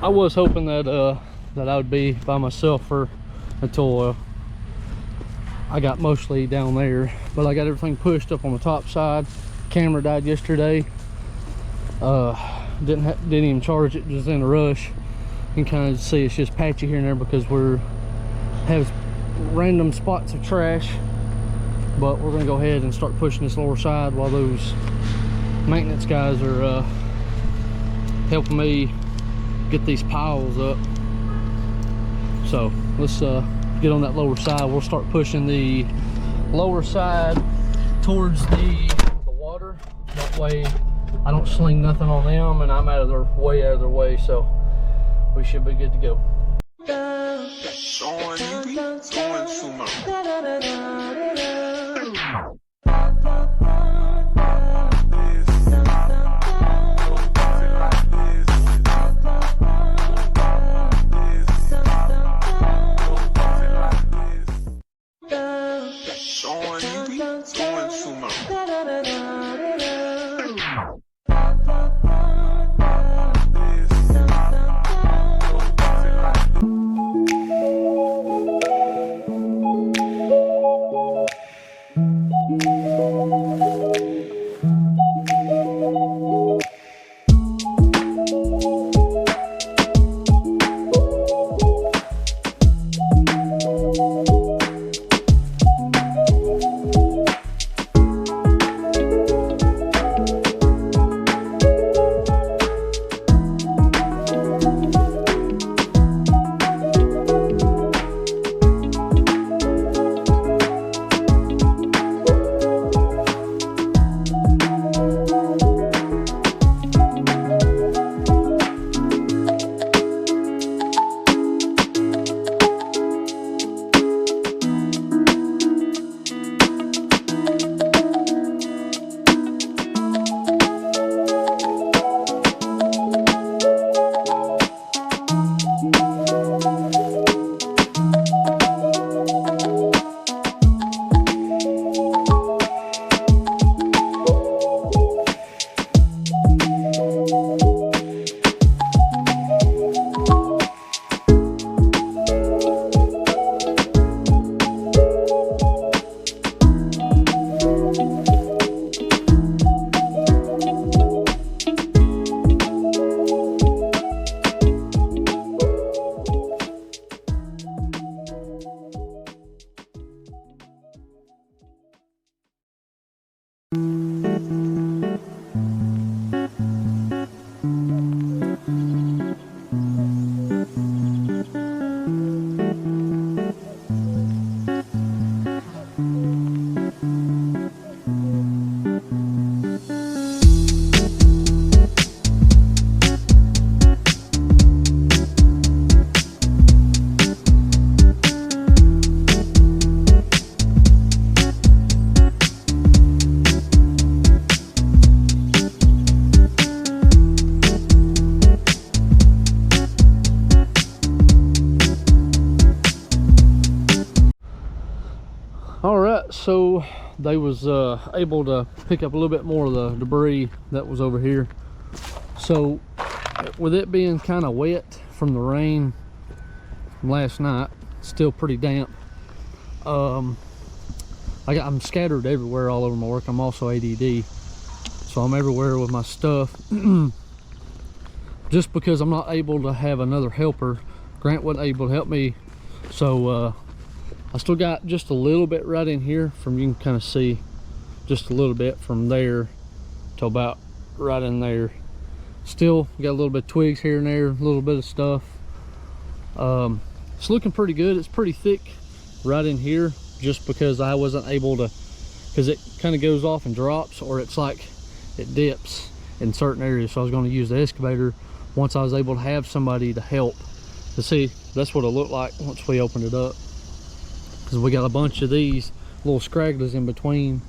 was hoping that that I would be by myself until I got mostly down there, but I got everything pushed up on the top side. Camera died yesterday. Didn't even charge it, just in a rush. You can kind of see it's just patchy here and there because have random spots of trash. But we're gonna go ahead and start pushing this lower side while those maintenance guys are helping me get these piles up. So let's get on that lower side. We'll start pushing the lower side towards the water. That way I don't sling nothing on them and I'm way out of their way, so we should be good to go. Alright, so they was able to pick up a little bit more of the debris that was over here. So with it being kind of wet from the rain from last night, still pretty damp, I'm scattered everywhere all over my work. I'm also ADD, so I'm everywhere with my stuff. Just because I'm not able to have another helper. Grant wasn't able to help me, so I still got just a little bit right in here from, you can kind of see just a little bit from there to about right in there. Still got a little bit of twigs here and there, a little bit of stuff. It's looking pretty good. It's pretty thick right in here, just because I wasn't able to, because it kind of goes off and drops, or it's like it dips in certain areas. So I was going to use the excavator once I was able to have somebody to help. To see, that's what it looked like once we opened it up, because we got a bunch of these little scragglers in between.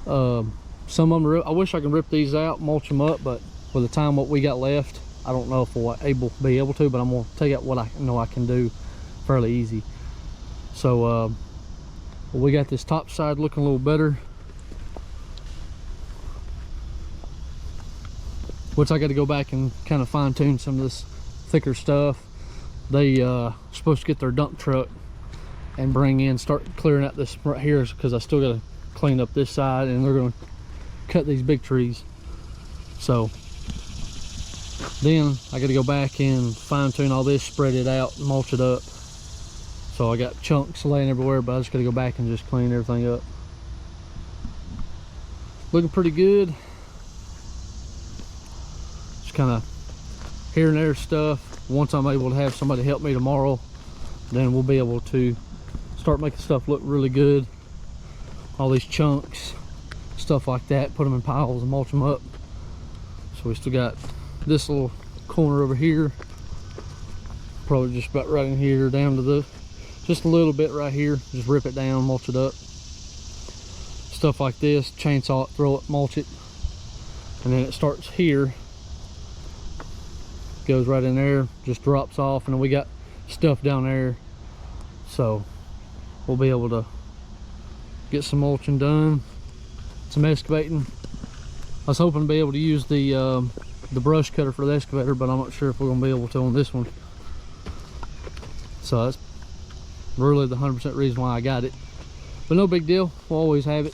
Some of them I wish I could rip these out, mulch them up, but with the time what we got left, I don't know if we'll be able to, but I'm gonna take out what I know I can do fairly easy. So we got this top side looking a little better, which I got to go back and kind of fine tune some of this thicker stuff, they supposed to get their dump truck and bring in, start clearing out this right here, because I still got to clean up this side, and they're going to cut these big trees. So then I got to go back and fine tune all this, spread it out, mulch it up. So I got chunks laying everywhere, but I just got to go back and just clean everything up. Looking pretty good. Just kind of here and there stuff. Once I'm able to have somebody help me tomorrow, then we'll be able to start making stuff look really good. All these chunks, stuff like that, put them in piles and mulch them up. So we still got this little corner over here, probably just about right in here, down to the, just a little bit right here. Just rip it down, mulch it up. Stuff like this, chainsaw it, throw it, mulch it, and then it starts here, goes right in there, just drops off, and then we got stuff down there. So we'll be able to get some mulching done, some excavating. I was hoping to be able to use the brush cutter for the excavator, but I'm not sure if we're going to be able to on this one. So that's really the 100% reason why I got it. But no big deal, we'll always have it.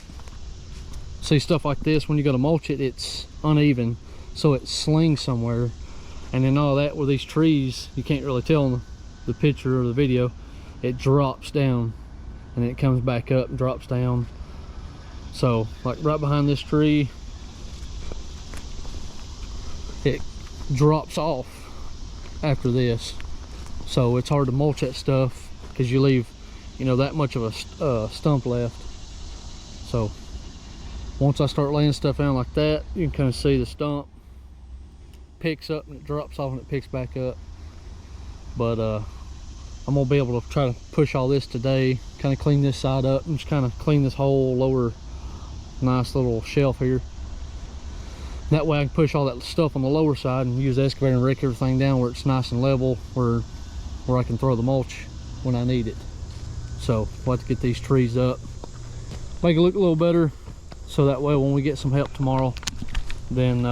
See, stuff like this, when you go to mulch it, it's uneven, so it slings somewhere. And then all that with these trees, you can't really tell in the picture or the video, it drops down and it comes back up and drops down. So like right behind this tree, it drops off after this. So it's hard to mulch that stuff because you leave, you know, that much of a stump left. So once I start laying stuff down like that, you can kind of see the stump picks up and it drops off and it picks back up. But I'm gonna be able to try to push all this today, kind of clean this side up and just kind of clean this whole lower nice little shelf here. That way I can push all that stuff on the lower side and use the excavator and rake everything down where it's nice and level, where I can throw the mulch when I need it. So we'll have to get these trees up, make it look a little better, so that way when we get some help tomorrow, then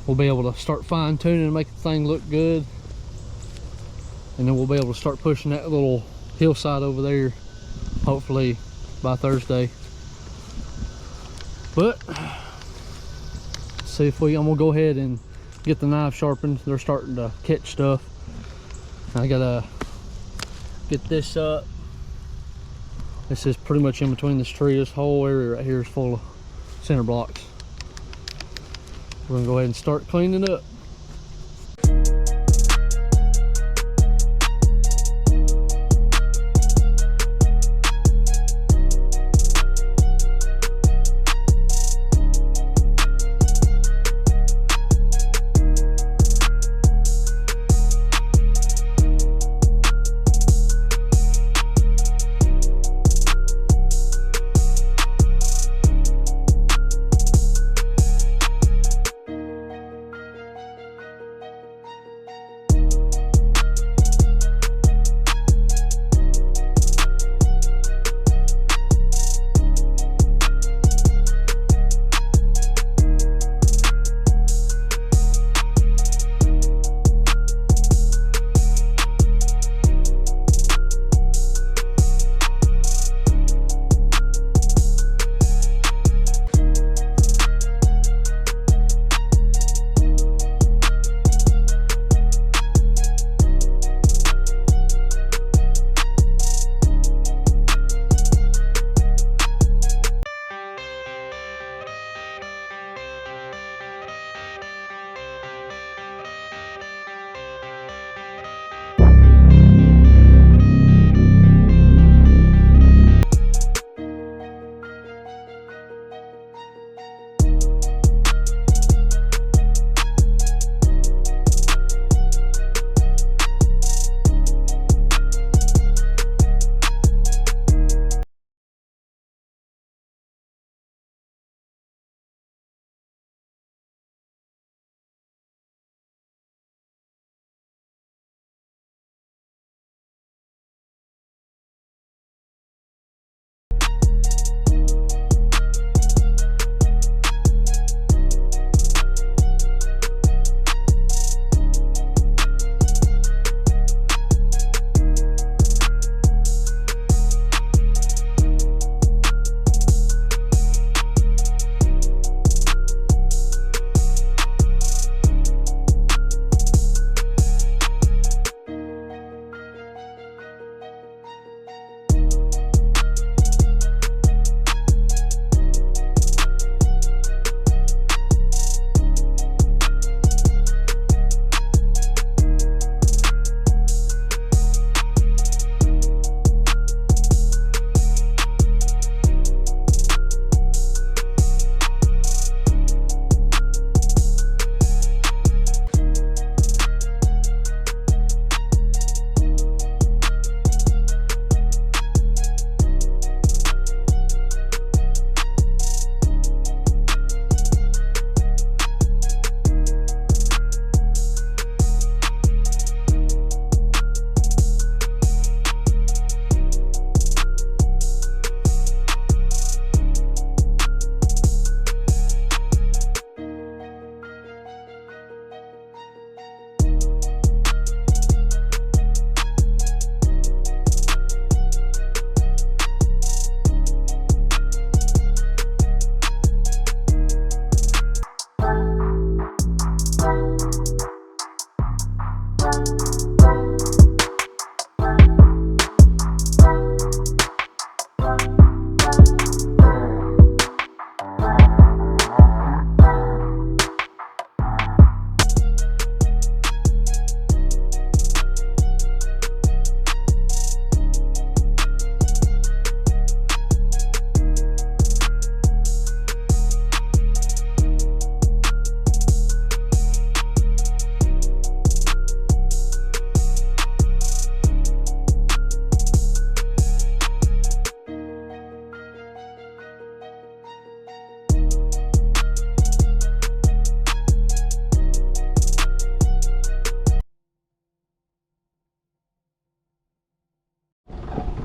we'll be able to start fine tuning and make the thing look good. And then we'll be able to start pushing that little hillside over there, hopefully by Thursday. But see if I'm gonna go ahead and get the knife sharpened. They're starting to catch stuff. I gotta get this up. This is pretty much in between this tree. This whole area right here is full of center blocks. We're gonna go ahead and start cleaning up.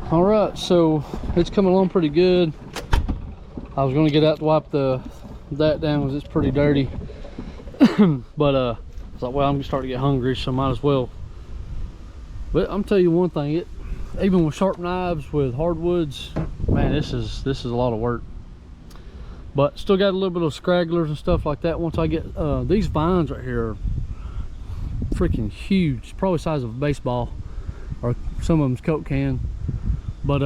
All right, so it's coming along pretty good. I was gonna get out to wipe that down because it's pretty dirty. But I was like, well, I'm starting to get hungry, so might as well. But I'm telling you one thing, even with sharp knives with hardwoods, man, this is a lot of work. But still got a little bit of scragglers and stuff like that. Once I get these vines right here are freaking huge, probably the size of a baseball, or some of them's Coke can. But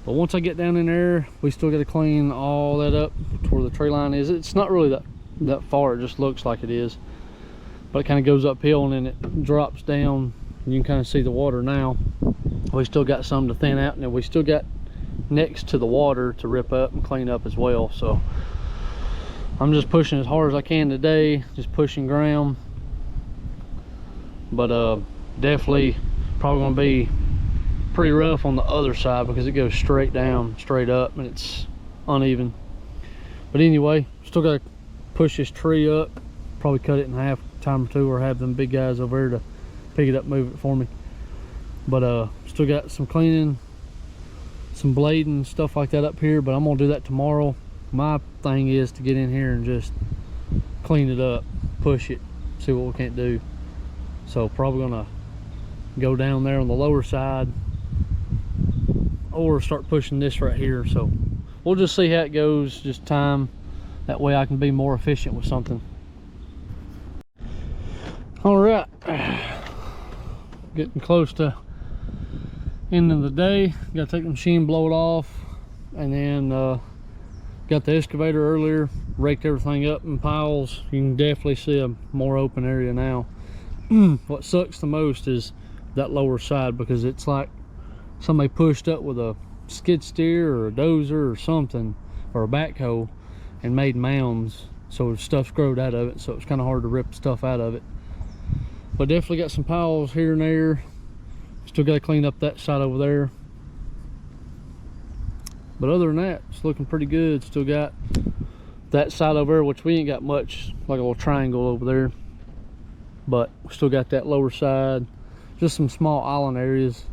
once I get down in there, we still got to clean all that up to where the tree line is. It's not really that far, it just looks like it is, but it kind of goes uphill and then it drops down. You can kind of see the water now. We still got some to thin out, and then we still got next to the water to rip up and clean up as well. So I'm just pushing as hard as I can today, just pushing ground. But definitely probably gonna be pretty rough on the other side because it goes straight down, straight up, and it's uneven. But anyway, still got to push this tree up, probably cut it in half a time or two, or have them big guys over there to pick it up, move it for me. But still got some cleaning, some blading, stuff like that up here, but I'm gonna do that tomorrow. My thing is to get in here and just clean it up, push it, see what we can't do. So probably gonna go down there on the lower side or start pushing this right here. So we'll just see how it goes, just time, that way I can be more efficient with something. All right, getting close to end of the day. Got to take the machine, blow it off, and then got the excavator earlier, raked everything up in piles. You can definitely see a more open area now. What sucks the most is that lower side, because it's like somebody pushed up with a skid steer or a dozer or something, or a backhoe, and made mounds, so stuff's growed out of it, so it's kind of hard to rip stuff out of it. But definitely got some piles here and there. Still got to clean up that side over there. But other than that, it's looking pretty good. Still got that side over there, which we ain't got much, like a little triangle over there. But we still got that lower side, just some small island areas.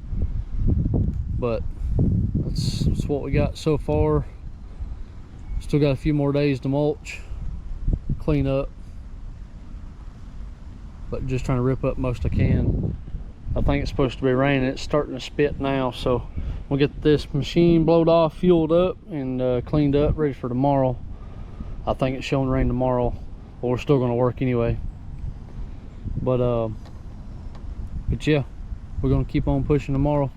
But that's what we got so far. Still got a few more days to mulch, clean up, but just trying to rip up most I can. I think it's supposed to be raining. It's starting to spit now, so we'll get this machine blowed off, fueled up, and cleaned up, ready for tomorrow. I think it's showing rain tomorrow, but we're still going to work anyway. But yeah, we're going to keep on pushing tomorrow.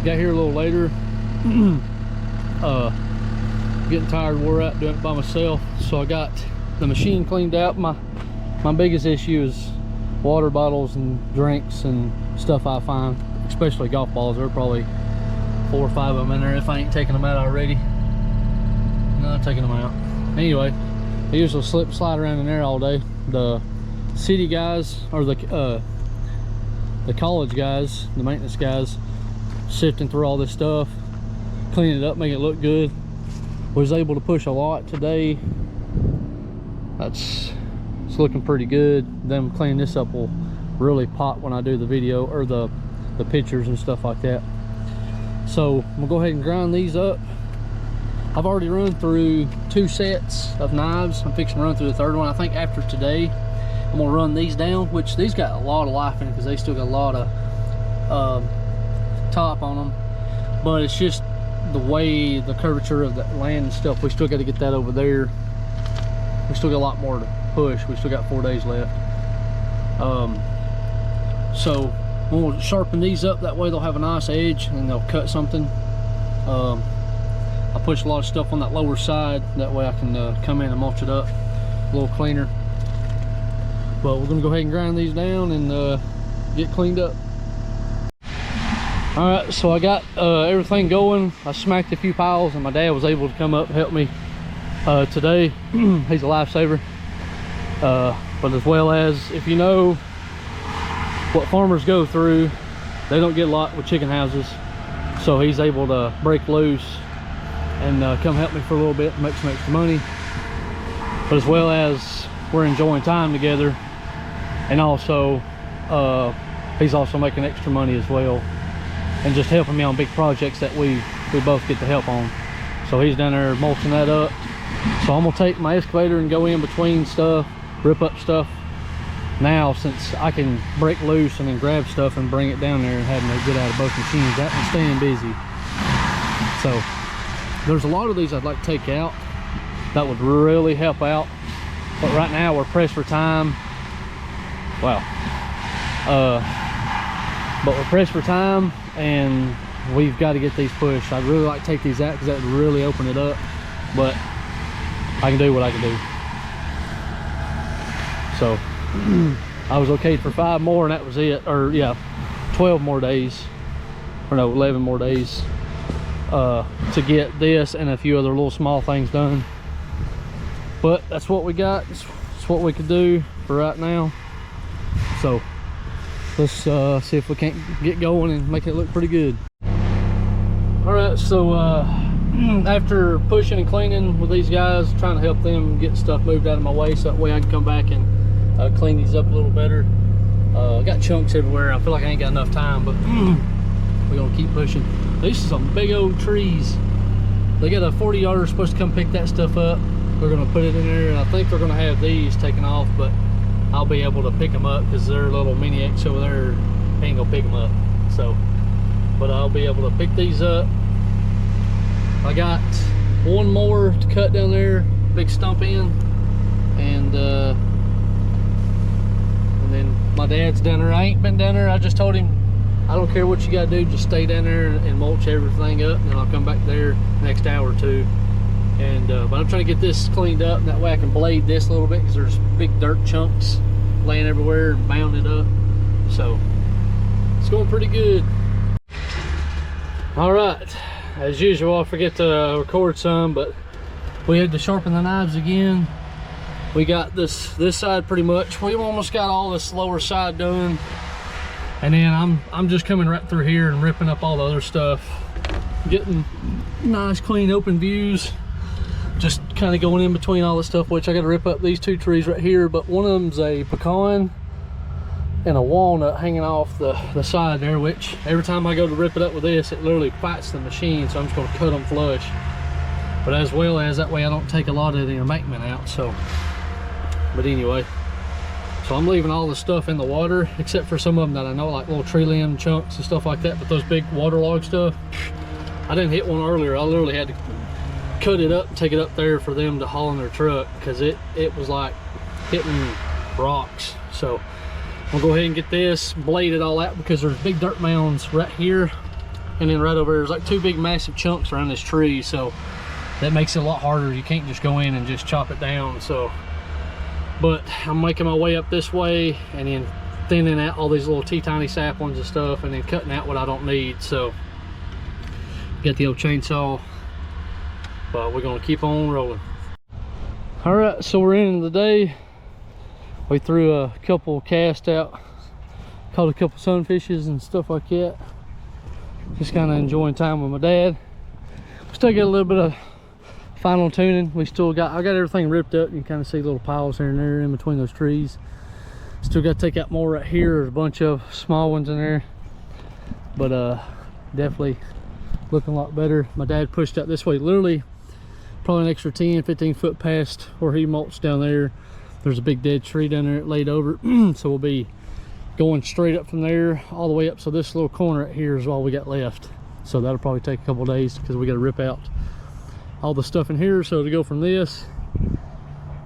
Got here a little later. Getting tired, wore out doing it by myself, so I got the machine cleaned out. My biggest issue is water bottles and drinks and stuff I find, especially golf balls. There are probably 4 or 5 of them in there if I ain't taking them out already. No, I'm taking them out. Anyway, I usually slide around in there all day. The city guys, or the college guys, the maintenance guys, sifting through all this stuff, cleaning it up, making it look good. Was able to push a lot today. It's looking pretty good. Them cleaning this up will really pop when I do the video, or the pictures and stuff like that. So I'm gonna go ahead and grind these up. I've already run through 2 sets of knives. I'm fixing to run through the 3rd one. I think after today I'm gonna run these down, which these got a lot of life in it because they still got a lot of top on them, but it's just the way the curvature of the land and stuff. We still got to get that over there. We still got a lot more to push. We still got 4 days left. So we'll sharpen these up, that way they'll have a nice edge and they'll cut something. I push a lot of stuff on that lower side, that way I can come in and mulch it up a little cleaner. But we're gonna go ahead and grind these down and get cleaned up. All right, so I got everything going. I smacked a few piles, and my dad was able to come up and help me today. He's a lifesaver. But as well as, if you know what farmers go through, they don't get a lot with chicken houses. so he's able to break loose and come help me for a little bit and make some extra money. But as well as we're enjoying time together, and also he's also making extra money as well, and just helping me on big projects that we both get to help on. So he's down there mulching that up. So I'm gonna take my excavator and go in between stuff, rip up stuff now, since I can break loose and then grab stuff and bring it down there and having to get out of both machines. That one's staying busy. So there's a lot of these I'd like to take out that would really help out, but right now we're pressed for time. Wow. But we're pressed for time and we've got to get these pushed. I'd really like to take these out because that would really open it up, but I can do what I can do. So I was okayed for 5 more and that was it. Or yeah, 12 more days, or no, 11 more days to get this and a few other little small things done. But that's what we got. It's what we could do for right now. So let's see if we can't get going and make it look pretty good. All right, so after pushing and cleaning with these guys, trying to help them get stuff moved out of my way so that way I can come back and clean these up a little better. I got chunks everywhere. I feel like I ain't got enough time, but we're gonna keep pushing. These are some big old trees. They got a 40-yarder supposed to come pick that stuff up. We're gonna put it in there, and I think they're gonna have these taken off, but I'll be able to pick them up because they're little mini X over there. Ain't gonna pick them up. So, but I'll be able to pick these up. I got one more to cut down there, big stump in, and then my dad's down there. I ain't been down there. I just told him I don't care what you gotta do, just stay down there and mulch everything up, and then I'll come back there next hour or two. And but I'm trying to get this cleaned up, and that way I can blade this a little bit because there's big dirt chunks laying everywhere and bounded up. So it's going pretty good. All right, as usual, I forget to record some, but we had to sharpen the knives again. We got this side pretty much. We almost got all this lower side done, and then I'm just coming right through here and ripping up all the other stuff, getting nice clean open views. Just kind of going in between all the stuff, which I got to rip up these 2 trees right here, but one of them's a pecan and a walnut hanging off the side there, which every time I go to rip it up with this, it literally fights the machine, so I'm just going to cut them flush. But as well as that way I don't take a lot of the embankment out. So, but anyway, so I'm leaving all the stuff in the water except for some of them that I know, like little tree limb chunks and stuff like that. But those big waterlogged stuff, I didn't hit one earlier. I literally had to cut it up and take it up there for them to haul in their truck because it was like hitting rocks. So we'll go ahead and get this bladed all out because there's big dirt mounds right here, and then right over there, there's like 2 big massive chunks around this tree, so that makes it a lot harder. You can't just go in and just chop it down. So, but I'm making my way up this way and then thinning out all these little tiny saplings and stuff, and then cutting out what I don't need. So get the old chainsaw, but we're gonna keep on rolling. All right, so we're in the day. We threw a couple casts out, caught a couple sunfishes and stuff like that. Just kind of enjoying time with my dad. We still got a little bit of final tuning. I got everything ripped up. You can kind of see little piles here and there in between those trees. Still got to take out more right here. There's a bunch of small ones in there, but definitely looking a lot better. My dad pushed out this way, literally probably an extra 10-15 foot past where he mulched down there. There's a big dead tree down there laid over. So we'll be going straight up from there all the way up. So this little corner right here is all we got left. So that'll probably take a couple days because we got to rip out all the stuff in here. So to go from this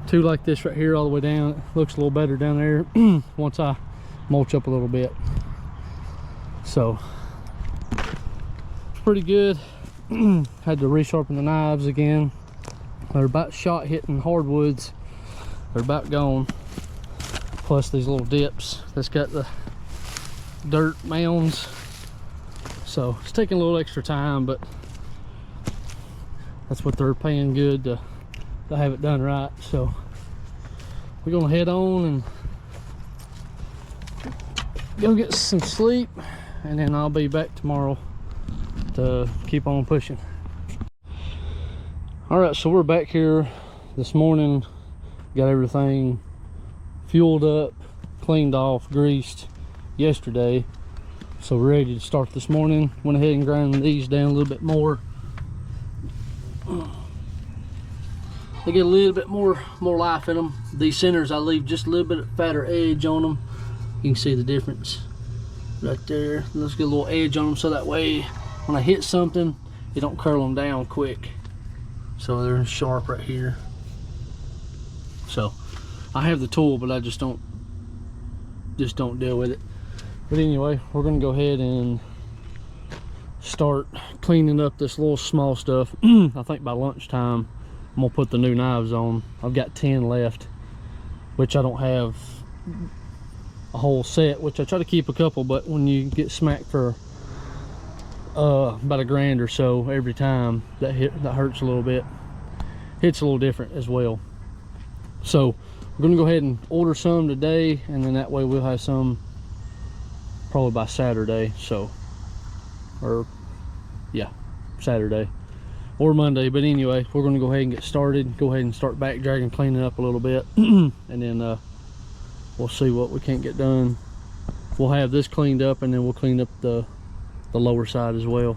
to like this right here all the way down, it looks a little better down there once I mulch up a little bit. So it's pretty good. Had to resharpen the knives again. They're about shot hitting hardwoods. They're about gone. Plus these little dips that's got the dirt mounds. So it's taking a little extra time, but that's what they're paying good to have it done right. So we're gonna head on and go get some sleep, and then I'll be back tomorrow keep on pushing. All right, so we're back here this morning. Got everything fueled up, cleaned off, greased yesterday. So we're ready to start this morning. Went ahead and ground these down a little bit more. They get a little bit more life in them. These centers, I leave just a little bit fatter edge on them. You can see the difference right there. Let's get a little edge on them so that way when I hit something, it don't curl them down quick. So they're sharp right here. So I have the tool, but I just don't deal with it. But anyway, we're gonna go ahead and start cleaning up this little small stuff. I think by lunchtime I'm gonna put the new knives on. I've got 10 left, which I don't have a whole set, which I try to keep a couple, but when you get smacked for about $1,000 or so every time, that hurts a little bit. Hits a little different as well. So we're gonna go ahead and order some today, and then that way we'll have some probably by Saturday. So, or yeah, Saturday or Monday. But anyway, we're gonna go ahead and get started. Go ahead and start back dragging, cleaning up a little bit, and then we'll see what we can't get done. We'll have this cleaned up, and then we'll clean up the lower side as well.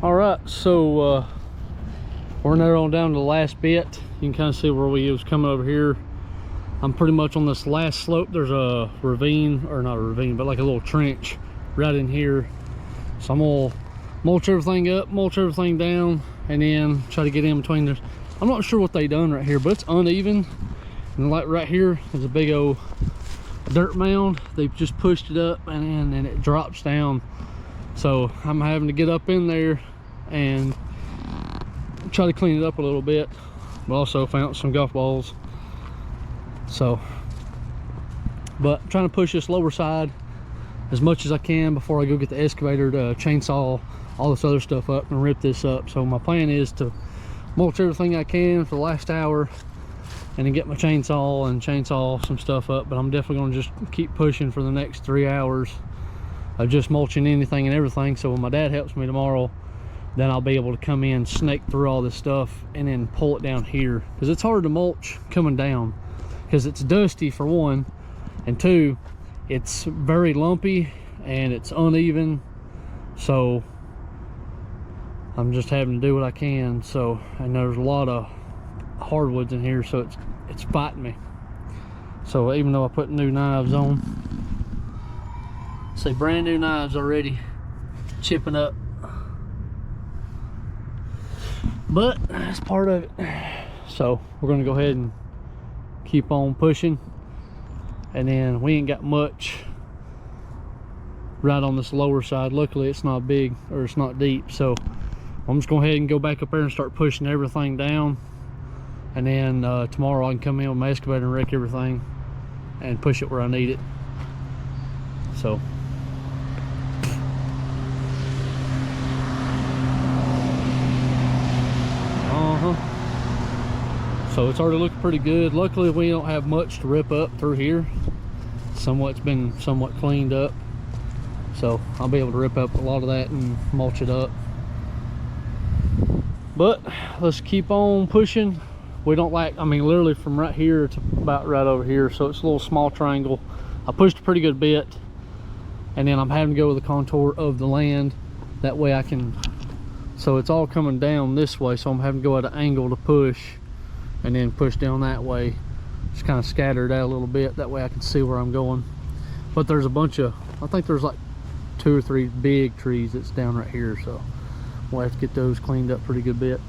All right, so we're now on down to the last bit. You can kind of see where we was coming over here. I'm pretty much on this last slope. There's a ravine, or not a ravine, but like a little trench right in here. So I'm gonna mulch everything up, mulch everything down, and then try to get in between there. I'm not sure what they done right here, but it's uneven. And like right here, there's a big old dirt mound. They've just pushed it up and then it drops down. So I'm having to get up in there and try to clean it up a little bit. But also found some golf balls. So, but I'm trying to push this lower side as much as I can before I go get the excavator to chainsaw all this other stuff up and rip this up. So my plan is to mulch everything I can for the last hour and then get my chainsaw and chainsaw some stuff up. But I'm definitely going to just keep pushing for the next 3 hours of just mulching anything and everything. So when my dad helps me tomorrow, then I'll be able to come in, snake through all this stuff, and then pull it down here, because it's hard to mulch coming down because it's dusty for one, and two, it's very lumpy and it's uneven. So I'm just having to do what I can. So, and there's a lot of hardwoods in here, so it's fighting me. So even though I put new knives on, say brand new knives already chipping up, but that's part of it. So we're gonna go ahead and keep on pushing, and then we ain't got much right on this lower side. Luckily it's not big, or it's not deep, so I'm just going to go ahead and go back up there and start pushing everything down, and then tomorrow I can come in with my excavator and wreck everything and push it where I need it. So so it's already looking pretty good. Luckily we don't have much to rip up through here. It's been somewhat cleaned up, so I'll be able to rip up a lot of that and mulch it up. But let's keep on pushing. We don't like, I mean, literally from right here to about right over here, so it's a little small triangle. I pushed a pretty good bit, and then I'm having to go with the contour of the land. That way I can, so it's all coming down this way, so I'm having to go at an angle to push, and then push down that way. Just kind of scatter it out a little bit, that way I can see where I'm going. But there's a bunch of, I think there's like 2 or 3 big trees that's down right here, so we'll have to get those cleaned up pretty good bit.